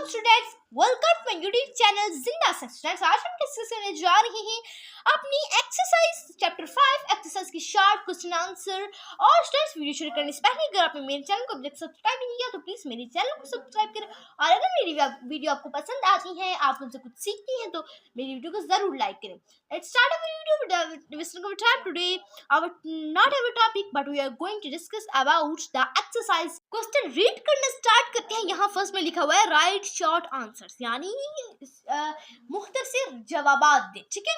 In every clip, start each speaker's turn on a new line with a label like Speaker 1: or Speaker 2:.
Speaker 1: Students, welcome to my YouTube channel जिंदा students. आज हम डिस्कस करने जा रहे हैं अपनी एक्सरसाइज चैप्टर 5 एक्सरसाइज की शॉर्ट क्वेश्चन आंसर। और स्टूडेंट्स, वीडियो शुरू करने से पहले अगर आपने मेरे चैनल को अभी तक सब्सक्राइब नहीं किया तो प्लीज मेरे चैनल को सब्सक्राइब करें। और अगर मेरी वीडियो आपको पसंद आती है, आप उनसे कुछ सीखती हैं, तो मेरी वीडियो को जरूर लाइक करें। Let's start our video with wasting our time today. Not our topic, but we are going to discuss about the exercise. Question read करना start करते हैं। यहाँ फर्स्ट में लिखा हुआ है write short answers, यानी मुख्तसर जवाबात दे। ठीक है,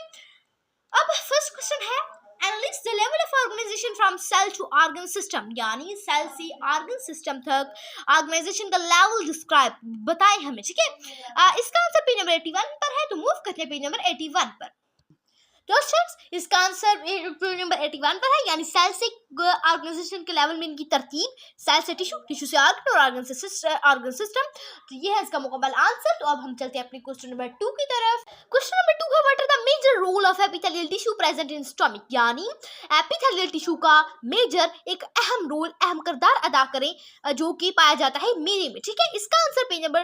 Speaker 1: अब फर्स्ट क्वेश्चन है analyze the level of organization from cell to organ system, यानी सेल से ऑर्गन सिस्टम तक ऑर्गेनाइजेशन का लेवल डिस्क्राइब बताएं हमें। ठीक है, इसका आंसर पेज नंबर 81 पर है, तो मूव करते हैं पेज नंबर 81 पर। तो स्टूडेंट्स, इसका आंसर पेज नंबर 81 पर है, यानी सेल से ऑर्गेनाइजेशन के लेवल में इनकी तरतीब, सेल से टिश्यू, टिश्यू से ऑर्गन और ऑर्गन सिस्टम। तो ये है इसका मुकम्मल आंसर। तो अब हम चलते हैं अपने क्वेश्चन नंबर 2 की तरफ। क्वेश्चन नंबर 2 है what are the major role of epithelial tissue present in stomach, यानी एपिथेलियल टिश्यू का मेजर एक अहम रोल, अहम किरदार अदा करें जो कि पाया जाता है मेरे में। ठीक है, इसका आंसर पेज नंबर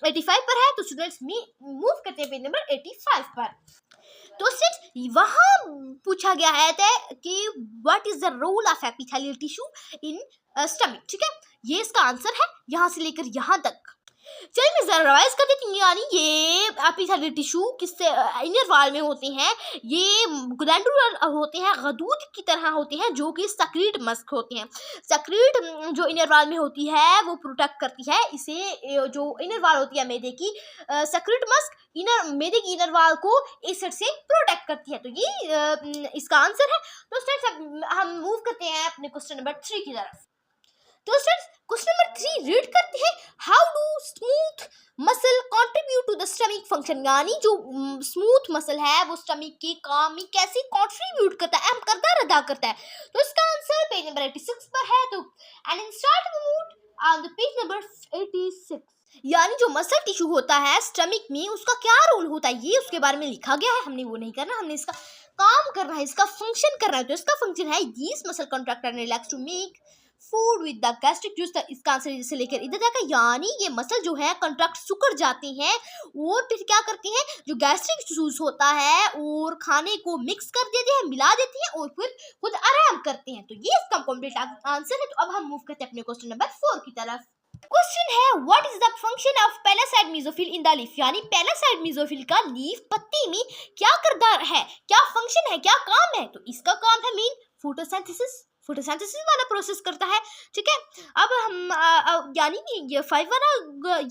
Speaker 1: 85 पर है। तो स्टूडेंट्स मूव करते हैं पेज नंबर 85 पर। तो स्टूडेंट्स, वहां पूछा गया है कि what is the role of epithelial tissue in stomach. ठीक है, ये इसका आंसर है यहां से लेकर यहां तक। चलिए मैं जरा रिवाइज कर देती हूँ। यानी ये एपिथेलियल टिश्यू किससे इनर वॉल में होते हैं, ये ग्लैंडुलर होते हैं, गदूद की तरह होते हैं, जो कि सक्रीट मस्क होते हैं। सक्रीट जो इनर वॉल में होती है वो प्रोटेक्ट करती है इसे, जो इनर वॉल होती है मैदे की, सक्रीट मस्क मैदे की इनर वॉल को एसिड से प्रोटेक्ट करती है। तो ये इसका आंसर है। तो स्टूडेंट्स, हम मूव करते हैं अपने क्वेश्चन नंबर 3 की तरफ। तो स्टूडेंट्स, क्वेश्चन नंबर 3 रीड करते हैं how do smooth muscle contribute to the stomach function, यानी जो स्मूथ मसल है वो स्टमक के काम में कैसे कंट्रीब्यूट करता है, अहम किरदार अदा करता है। तो इसका आंसर पेज नंबर 86 पर है। तो and in start move on the page number 86, यानी जो मसल टिश्यू होता है स्टमक में उसका क्या रोल होता है, ये उसके बारे में लिखा गया है। हमने वो नहीं करना, हमने इसका काम करना है, इसका फंक्शन करना है। तो इसका फंक्शन है this muscle contract and relax to make food with the gastric juice. इसका आंसर से लेकर इधर तक, यानी ये मसल जो है कॉन्ट्रैक्ट सुकड़ जाते हैं और फिर क्या करते हैं, जो गैस्ट्रिक जूस होता है और खाने को मिक्स कर देते हैं, मिला देते हैं और फिर खुद आराम करते हैं। तो ये इसका कंप्लीट आंसर है। तो अब हम मूव करते हैं अपने क्वेश्चन नंबर 4 की तरफ। क्वेश्चन है what is the function of palisade mesophyll in the leaf, यानी पैलासाइड मेसोफिल का लीफ पत्ती में क्या किरदार है, क्या फंक्शन है, क्या काम है। तो इसका काम है मेन फोटोसिंथेसिस वाला प्रोसेस करता है। ठीक है, अब हम यानी ये 5 वाला,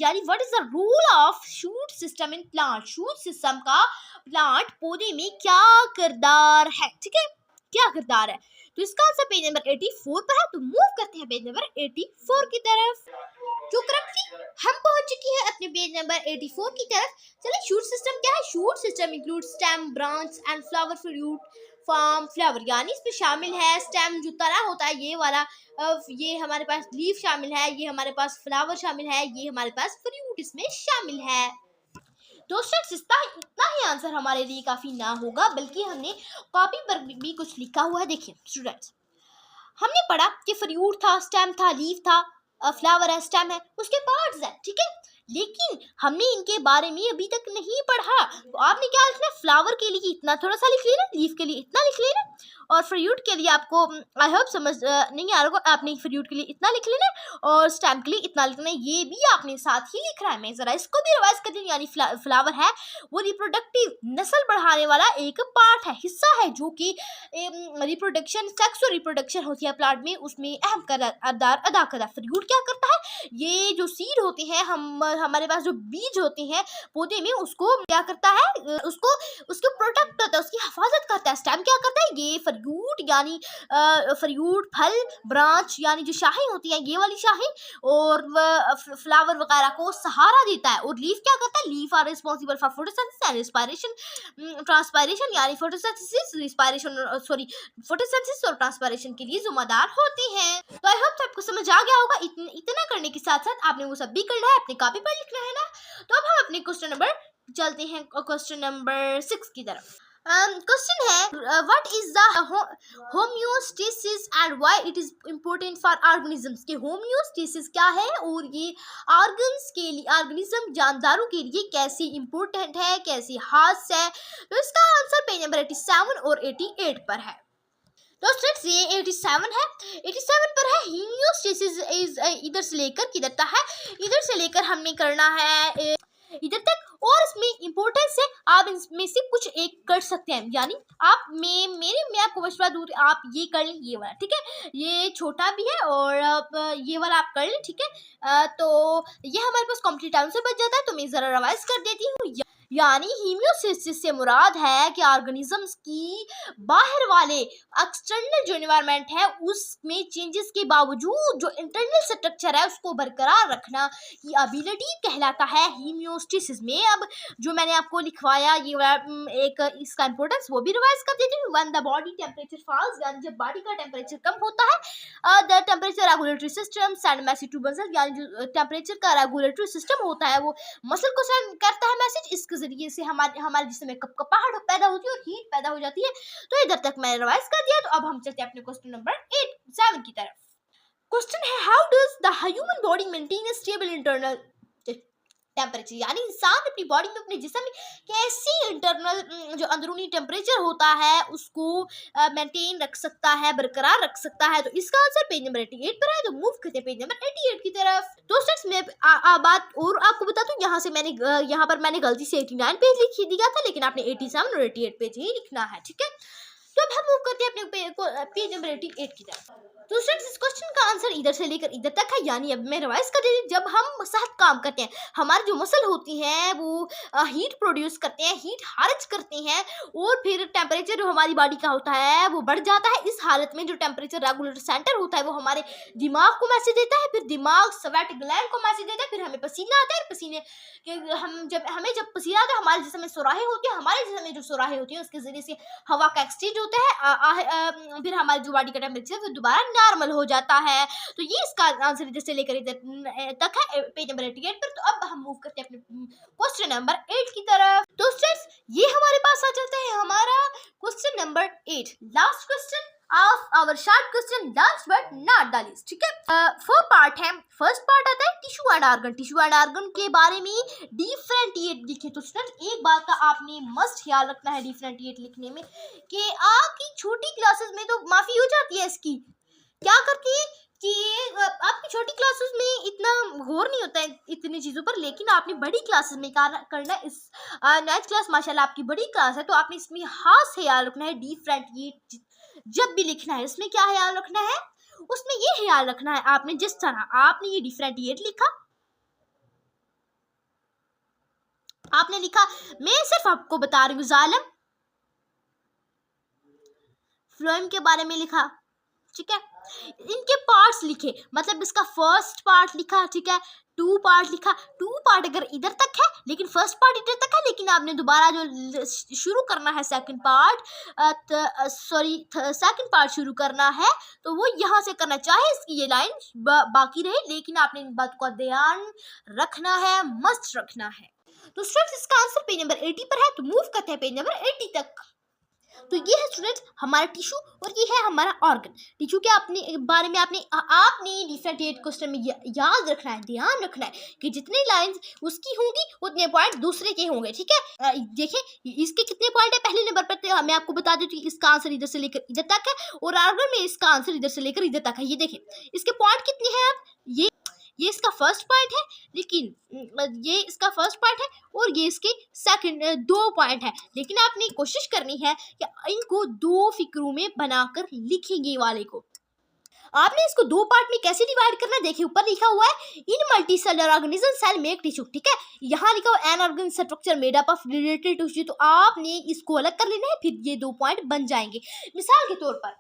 Speaker 1: यानी what is the role of shoot system in plant, shoot system का प्लांट पौधे में क्या किरदार है। ठीक है, क्या किरदार है। तो इसका आंसर पेज नंबर 84 पर है। तो मूव करते हैं पेज नंबर 84 की तरफ। जो करंटली हम पहुंच चुकी हैं अपने पेज नंबर 84 की तरफ। चलिए, शूट सिस्टम क्या है। Shoot system include stem, branch and flower, fruit, form, flower, यानी इसमें शामिल है स्टेम जो तना होता है ये वाला, ये हमारे पास लीफ शामिल है, ये हमारे पास फ्लावर शामिल है, ये हमारे पास फ्रूट इसमें शामिल है। तो स्टूडेंट्स, इतना ही आंसर हमारे लिए काफ़ी ना होगा, बल्कि हमने कॉपी पर भी कुछ लिखा हुआ है। देखिए स्टूडेंट्स, हमने पढ़ा कि फ्रूट था, स्टेम था, लीफ था, फ्लावर है, स्टेम है, उसके पार्ट्स हैं। ठीक है, लेकिन हमने इनके बारे में अभी तक नहीं पढ़ा। तो आपने क्या लिखना, फ्लावर के लिए इतना थोड़ा सा लिख लेना, लीफ के लिए इतना लिख लेना, और फ्रूट के लिए आपको आई होप समझ नहीं आ रहा होगा, आपने फ्रूट के लिए इतना लिख लेना और स्टेम के लिए इतना लिखना है, ये भी आपने साथ ही लिख रहा है। मैं ज़रा इसको भी रिवाइज कर दूँ। यानी फ्लावर है वो रिप्रोडक्टिव नस्ल बढ़ाने वाला एक पार्ट है, हिस्सा है, जो कि रिप्रोडक्शन, सेक्स और रिप्रोडक्शन होती है प्लांट में, उसमें अहम किरदार अदा करता है। फ्रूट क्या करता है, ये जो सीड होते हैं, हमारे पास जो बीज होते हैं पौधे में, उसको क्या करता है, उसको प्रोटेक्ट करता है, उसकी हिफाजत करता है। स्टेम क्या करता है, ये फ्रूट यानी फ्रूट, फल, ब्रांच यानी जो शाखें होती हैं, ये वाली शाखें और फ्लावर वगैरह को सहारा देता है। और लीफ क्या करता है, leaf are responsible for photosynthesis and respiration, transpiration, यानी फोटोसिंथेसिस और ट्रांसपायरेशन के लिए जिम्मेदार होते हैं। तो आई होप आपको समझ आ गया होगा। इतना करने के साथ साथ आपने वो सब भी करना है, अपनी कॉपी पर लिखना है ना। तो अब हम अपने क्वेश्चन नंबर चलते हैं क्वेश्चन नंबर 6 की तरफ। क्वेश्चन है what is the homeostasis and why it is important for organisms. के होम्योस्टेसिस क्या है और ये ऑर्गन्स के लिए, ऑर्गेनिज्म जानदारों के लिए कैसे इम्पोर्टेंट है, कैसे खास है। तो इसका आंसर पेज नंबर 87 और 88 पर है। तो स्टूडेंट्स ये 87 है, 87 पर है होम्योस्टेसिस इज इधर से लेकर किधर तक है, इधर से लेकर हमने करना है इधर तक। और इसमें इम्पोर्टेंस है, आप इसमें से कुछ एक कर सकते हैं, यानी आप मैं आपको मशवरा दूँ आप ये कर लें, ये वाला ठीक है, ये छोटा भी है और आप ये वाला आप कर लें ठीक है। तो ये हमारे पास कंप्लीट आंसर बच जाता है। तो मैं ज़रा रिवाइज कर देती हूँ। यानी होम्योस्टेसिस से मुराद है कि ऑर्गेनिजम्स की बाहर वाले एक्सटर्नल जो एनवायरनमेंट है उसमें चेंजेस के बावजूद जो इंटरनल स्ट्रक्चर है उसको बरकरार रखना की एबिलिटी कहलाता है होम्योस्टेसिस में। अब जो मैंने आपको लिखवाया ये एक इसका इंपॉर्टेंस वो भी रिवाइज कर देती हूँ। When the body temperature falls, यानी जब बॉडी का टेम्परेचर कम होता है, the temperature regulatory system send message to muscle, यानी जो टेम्परेचर का रेगुलेटरी सिस्टम होता है वो मसल को सेंड करता है मैसेज। इसके जरिए से हमारे जिस्म में कपकपाहट पैदा होती है और हीट पैदा हो जाती है। तो इधर तक मैंने रिवाइज कर दिया। तो अब हम चलते हैं अपने क्वेश्चन नंबर 7 की तरफ। क्वेश्चन है how does the human body maintain a stable internal temperature, यानी इंसान अपनी बॉडी में, अपने जिस्म में कैसे इंटरनल जो अंदरूनी टेम्परेचर होता है उसको मेंटेन रख सकता है, बरकरार रख सकता है। तो इसका आंसर पेज नंबर 88 पर है। तो मूव करते हैं पेज नंबर 88 की तरफ। तो स्टूडेंट्स मैं बात और आपको बता दूं, यहाँ पर मैंने गलती से 89 पेज लिख दिया था, लेकिन आपने 87 और 88 पेज ही लिखना है ठीक है। तो अब हम मूव करते हैं अपने पेज नंबर 88 की तरफ। तो स्टूडेंट्स इस क्वेश्चन का आंसर इधर से लेकर इधर तक है, यानी अब मैं रिवाइज कर देती हूँ। जब हम साथ काम करते हैं हमारी जो मसल होती हैं वो हीट प्रोड्यूस करते हैं, हीट खारिज करते हैं और फिर टेम्परेचर जो हमारी बॉडी का होता है वो बढ़ जाता है। इस हालत में जो टेम्परेचर रेगुलेटर सेंटर होता है वो हमारे दिमाग को मैसेज देता है, फिर दिमाग स्वेट ग्लैंड को मैसेज देता है, फिर हमें पसीना आता है। पसीने हमें जब पसीना आता है हमारे जिस्म में सुराहें होती है, हमारे जिस्म में जो सुराहें होती है उसके जरिए से हवा का एक्सचेंज होता है, फिर हमारी जो बॉडी का टेम्परेचर फिर दोबारा नॉर्मल हो जाता है। तो ये इसका आंसर इधर से लेकर इधर तक है पेज नंबर 88 पर। तो अब हम मूव करते हैं अपने क्वेश्चन नंबर 8 की तरफ। तो स्टूडेंट्स ये हमारे पास आ जाता है हमारा question number 8, last question of our short question, last but not the least ठीक है। 4 पार्ट है। फर्स्ट पार्ट आता है tissue and organ. Tissue and organ के बारे में डिफरेंटिएट लिखे। तो स्टूडेंट एक बात का आपने मस्ट ख्याल रखना है डिफरेंटिएट लिखने में कि आपकी छोटी क्लासेस में तो माफी हो जाती है इसकी, क्या करती है कि आपकी छोटी क्लासेस में इतना गौर नहीं होता है इतनी चीज़ों पर, लेकिन आपने बड़ी क्लासेस में करना है। इस 9th क्लास माशाल्लाह आपकी बड़ी क्लास है, तो आपने इसमें खास ख्याल रखना है। डिफरेंटिएट जब भी लिखना है उसमें क्या ख्याल रखना है, उसमें ये ख्याल रखना है आपने जिस तरह आपने ये डिफरेंटिएट लिखा, आपने लिखा, मैं सिर्फ आपको बता रही हूँ जालिम फ्लोएम के बारे में लिखा ठीक है। इनके पार्ट्स लिखे, मतलब इसका फर्स्ट पार्ट लिखा ठीक है, 2 पार्ट लिखा। 2 पार्ट अगर इधर तक है लेकिन फर्स्ट पार्ट इधर तक है, लेकिन आपने दोबारा जो शुरू करना है सेकंड पार्ट सेकंड पार्ट शुरू करना है तो वो यहाँ से करना, चाहे इसकी ये लाइन बाकी रहे, लेकिन आपने इन बात का ध्यान रखना है, मस्ट रखना है। तो स्टूडेंट्स इसका आंसर पेज नंबर 80 पर है। तो मूव करते हैं पेज नंबर 80 तक। तो ये है स्टूडेंट्स हमारा टिश्यू और ये है हमारा ऑर्गन। टिश्यू के अपने बारे में आपने डिफरेंटिएट क्वेश्चन में याद रखना है, ध्यान रखना है कि जितने लाइंस उसकी होंगी उतने पॉइंट दूसरे के होंगे ठीक है। देखिए इसके कितने पॉइंट है पहले नंबर पर, मैं आपको बता देती हूँ इसका आंसर इधर से लेकर इधर तक है और ऑर्गन में इसका आंसर इधर से लेकर इधर तक है। ये देखें इसके पॉइंट कितने हैं आप, ये इसका फर्स्ट पॉइंट है, लेकिन ये इसका फर्स्ट पॉइंट है और ये इसके सेकंड 2 पॉइंट है, लेकिन आपने कोशिश करनी है कि इनको 2 फिक्रों में बनाकर लिखेंगे वाले को। आपने इसको 2 पार्ट में कैसे डिवाइड करना है, देखिए ऊपर लिखा हुआ है in multicellular organism cell make tissue ठीक है। यहाँ लिखा हुआ an organ structure made up of related tissue, तो आपने इसको अलग कर लेना है, फिर ये 2 पॉइंट बन जाएंगे। मिसाल के तौर पर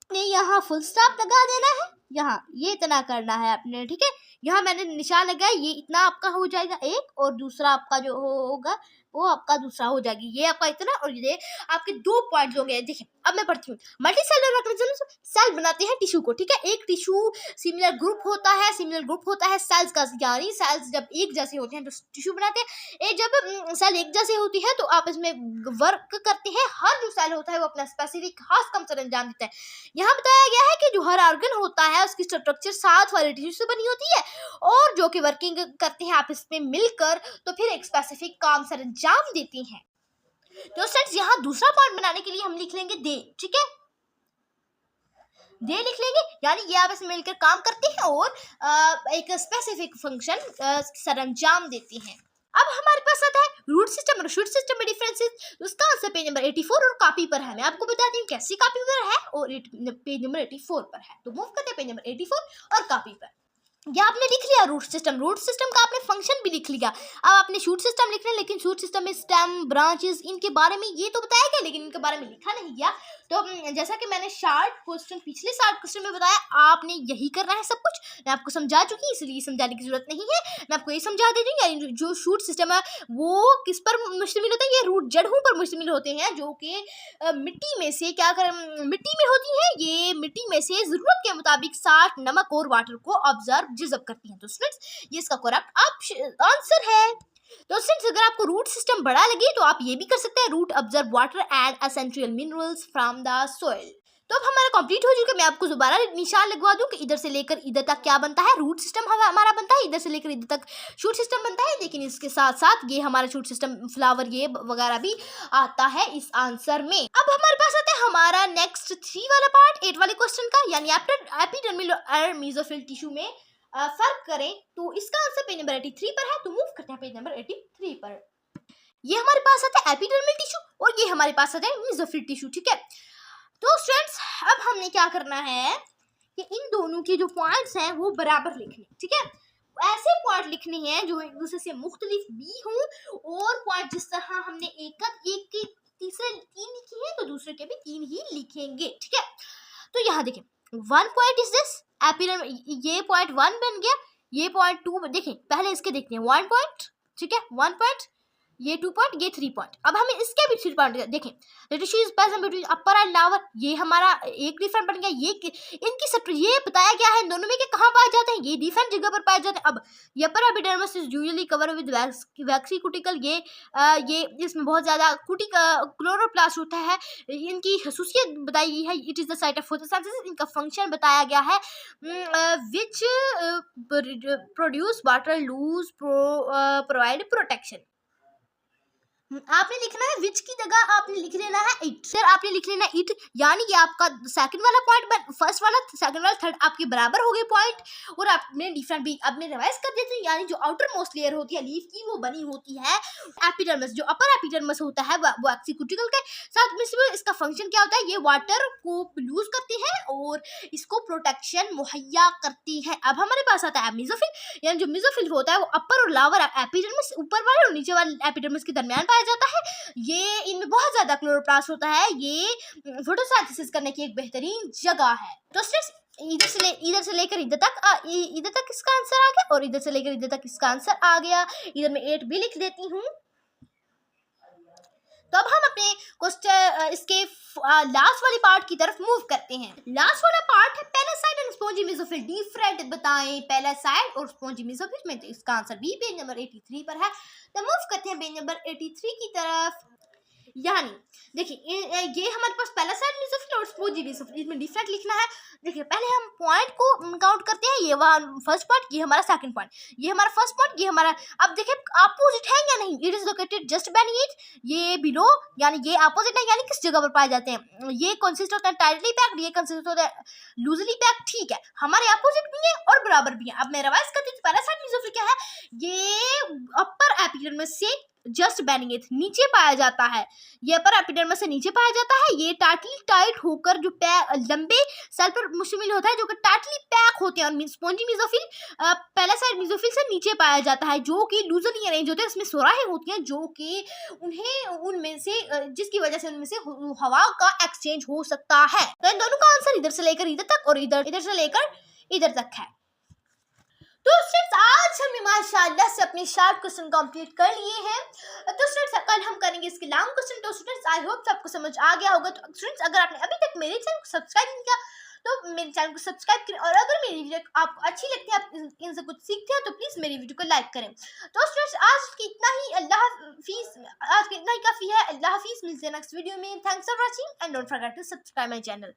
Speaker 1: आपने यहाँ फुल स्टॉप लगा देना है, यहाँ ये इतना करना है आपने ठीक है। यहाँ मैंने निशान लगाया, ये इतना आपका हो जाएगा 1 और दूसरा आपका जो होगा वो आपका दूसरा हो जाएगी। ये आपका इतना और ये आपके 2 पॉइंट्स हो गए। देखिए अब मैं पढ़ती हूँ। मल्टीसेलुलर ऑर्गेनिजम्स सेल बनाते हैं टिश्यू को, ठीक है। एक टिश्यू सिमिलर ग्रुप होता है सेल्स का, यानी सेल्स जब एक जैसे होते हैं तो टिश्यू बनाते हैं। जब सेल एक जैसे होती है तो आपस में वर्क करते हैं। हर जो सेल होता है वो अपना स्पेसिफिक खास काम सरंजाम देता है। यहाँ बताया गया है कि जो हर ऑर्गन होता है उसकी स्ट्रक्चर 7 वाले टिश्यू से बनी होती है और जो कि वर्किंग करते हैं आपस में मिलकर, तो फिर एक स्पेसिफिक काम सरंजाम देते हैं। तो स्टूडेंट्स यहाँ दूसरा पॉइंट बनाने के लिए हम लिख लेंगे दे, ठीक है। दे लिख लेंगे, यानी ये आपस में मिलकर काम करते हैं और एक स्पेसिफिक फंक्शन सरंजाम देते हैं। अब हमारे पास आता है रूट सिस्टम और शूट सिस्टम में डिफरेंसेस। उसका आंसर पेज नंबर 84 और कॉपी पर है। मैं आपको बताती हूँ कैसी कॉपी पर है और पेज नंबर 84 पर है। तो मूव करते हैं पेज नंबर 84 और कॉपी पर। ये आपने लिख लिया रूट सिस्टम का आपने फंक्शन भी लिख लिया। अब आपने शूट सिस्टम लिखना है, लेकिन शूट सिस्टम में स्टेम ब्रांचेस इनके बारे में ये तो बताया गया लेकिन इनके बारे में लिखा नहीं गया। तो जैसा कि मैंने पिछले शार्ट क्वेश्चन में बताया, आपने यही करना है सब कुछ। मैं आपको समझा चुकी, इसलिए समझाने की जरूरत नहीं है। मैं आपको ये समझा दे दूंगी, यानी जो शूट सिस्टम है वो किस पर मुश्तमिल होता है, ये रूट जड़ों पर मुश्तमिल होते हैं जो कि मिट्टी में से मिट्टी में होती है। ये मिट्टी में से जरूरत के मुताबिक साल्ट, नमक और वाटर को जज़ब करती हैं। तो स्टूडेंट्स ये इसका करेक्ट आंसर है। तो स्टूडेंट्स अगर आपको रूट सिस्टम बड़ा लगे तो आप ये भी कर सकते हैं, root observe water and essential minerals from the soil. तो अब हमारा कंप्लीट हो चुका है। मैं आपको दोबारा निशान लगवा दूं कि इधर से लेकर इधर तक क्या बनता है। रूट सिस्टम हमारा बनता है, इधर से लेकर इधर तक शूट सिस्टम बनता है, लेकिन इसके साथ साथ ये हमारा शूट सिस्टम फ्लावर ये वगैरह भी आता है इस आंसर में। अब हमारे पास आता है हमारा नेक्स्ट 3 वाला पार्ट 8 वाले क्वेश्चन का, यानी एपिडर्मल और मेसोफिल टिश्यू में फर्क करें। तो इसका आंसर पेज नंबर 83 पर है। तो मूव करते हैं पेज नंबर 83 पर। ये हमारे पास आता है एपिडर्मल टिश्यू और ये हमारे पास आता है मेसोफिल टिश्यू, ठीक है। तो स्टूडेंट्स अब हमने क्या करना है कि इन दोनों के जो पॉइंट्स हैं वो बराबर लिखने, ठीक है। ऐसे पॉइंट लिखने हैं जो एक दूसरे से मुख्तलिफ भी हों, और पॉइंट जिस तरह हमने एक के तीसरे 3 लिखे हैं तो दूसरे के भी 3 ही लिखेंगे, ठीक है। तो यहाँ देखें 1 पॉइंट इज दिस एपिडर्मल, ये पॉइंट 1 बन गया, ये पॉइंट 2। देखें पहले इसके देखते हैं 1 पॉइंट, ठीक है, 1 पॉइंट, ये 2 पॉइंट, ये 3 पॉइंट। अब हमें इसके भी 3 पॉइंट देखें। The tissue is present between upper and lower, ये हमारा एक डिफरेंट बन गया। ये इनकी सब ये बताया गया है दोनों में कि कहाँ पाए जाते हैं, ये डिफरेंट जगह पर पाए जाते हैं। अब ये upper epidermis is usually cover with waxy cuticle, ये इसमें बहुत ज्यादा क्लोरोप्लास्ट होता है। इनकी खसूसियत बताई गई है, it is the site of photosynthesis. इनका फंक्शन बताया गया है which produce water lose provide protection. आपने लिखना है विच की जगह आपने लिख लेना है इट। फिर आपने लिख लेना इट, यानी कि आपका सेकंड वाला पॉइंट फर्स्ट वाला सेकंड वाला थर्ड आपके बराबर हो गए पॉइंट। और आपने डिफरेंट भी आपने रिवाइज कर देते हैं, यानी जो आउटर मोस्ट लेयर होती है लीफ की वो बनी होती है एपिडर्मिस। जो अपर एपिडर्मिस होता है वो एक्सिकुटिकल के साथ में इसका फंक्शन क्या होता है, ये वाटर को लूज करती है और इसको प्रोटेक्शन मुहैया करती है। अब हमारे पास आता है मेसोफिल, यानी जो मेसोफिल होता है वो अपर और लोअर एपिडर्मिस, ऊपर वाले और नीचे वाले एपिडर्मिस के दरमियान पाया जाता है। ये इनमें बहुत ज्यादा क्लोरोप्लास्ट होता है, ये फोटोसिंथेसिस करने की एक बेहतरीन जगह है। तो इधर से लेकर इधर तक इसका आंसर आ गया और इधर से लेकर इधर तक इसका आंसर आ गया। इधर मैं 8 भी लिख देती हूँ। तो अब हम अपने क्वेश्चन इसके लास्ट वाली पार्ट की तरफ मूव करते हैं। लास्ट वाला पार्ट है parasite and spongy mesophyll. Different बताएं पैरासाइट और स्पॉन्जी मेसोफिल में। तो इसका आंसर भी पेज नंबर 83 पर है। तो मूव करते हैं पेज नंबर 83 की तरफ। यानी देखिए ये हमारे पास पैरासाइट मेसोफिल और स्पॉन्जी मेसोफिल, इसमें डिफरेंट लिखना है। देखिए पहले हम पॉइंट को काउंट करते हैं। ये वहाँ फर्स्ट पॉइंट, ये हमारा सेकंड पॉइंट, ये हमारा फर्स्ट पॉइंट, ये हमारा। अब देखिए अपोजिट है या नहीं, it is located just beneath it, ये बिलो, यानी ये अपोजिट है, यानी किस जगह पर पाए जाते हैं। ये कंसिस्ट होता है टाइटली पैक्ड, ये कंसिस्ट होता है लूजली पैक्ड, ठीक है। हमारे अपोजिट भी है और बराबर भी है। अब मैं रिवाइज करती हूँ पैरासाइट मेसोफिल क्या है, ये अपर एपिडर्मिस से जस्ट बेनिथ नीचे पाया जाता है, ये अपर एपिडर्मिस से नीचे पाया जाता है। ये टाइटली टाइट होकर जो लंबे सेल पर मुश्तमिल होता है, जो कि टाइटली पैक होते हैं। और स्पॉन्जी मेसोफिल पैरासाइट मेसोफिल से नीचे पाया जाता है, जो कि लूजली अरेंज होते हैं। उसमें सुराहें होती हैं जो कि उनमें से जिसकी वजह से उनमें से हवा का एक्सचेंज हो सकता है। तो इन दोनों का आंसर इधर से लेकर इधर तक और इधर से लेकर इधर तक है। तो स्टूडेंट्स आज हमने माशाल्लाह से अपने शार्ट क्वेश्चन कंप्लीट कर लिए हैं। तो स्टूडेंट्स कल हम करेंगे इसके लॉन्ग क्वेश्चन। तो स्टूडेंट्स आई होप आपको समझ आ गया होगा। तो स्टूडेंट्स अगर आपने अभी तक मेरे चैनल को सब्सक्राइब नहीं किया तो मेरे चैनल को सब्सक्राइब करें, और अगर मेरी वीडियो आपको अच्छी लगती है, आप इनसे कुछ सीखते हैं, तो प्लीज़ मेरी वीडियो को लाइक करें। तो स्टूडेंट्स आज की इतना ही, अल्लाह हाफिज़। आज के इतना ही काफ़ी है। अल्लाह हाफिज़, मिलते हैं नेक्स्ट वीडियो में। Thanks for watching and don't forget to subscribe my channel.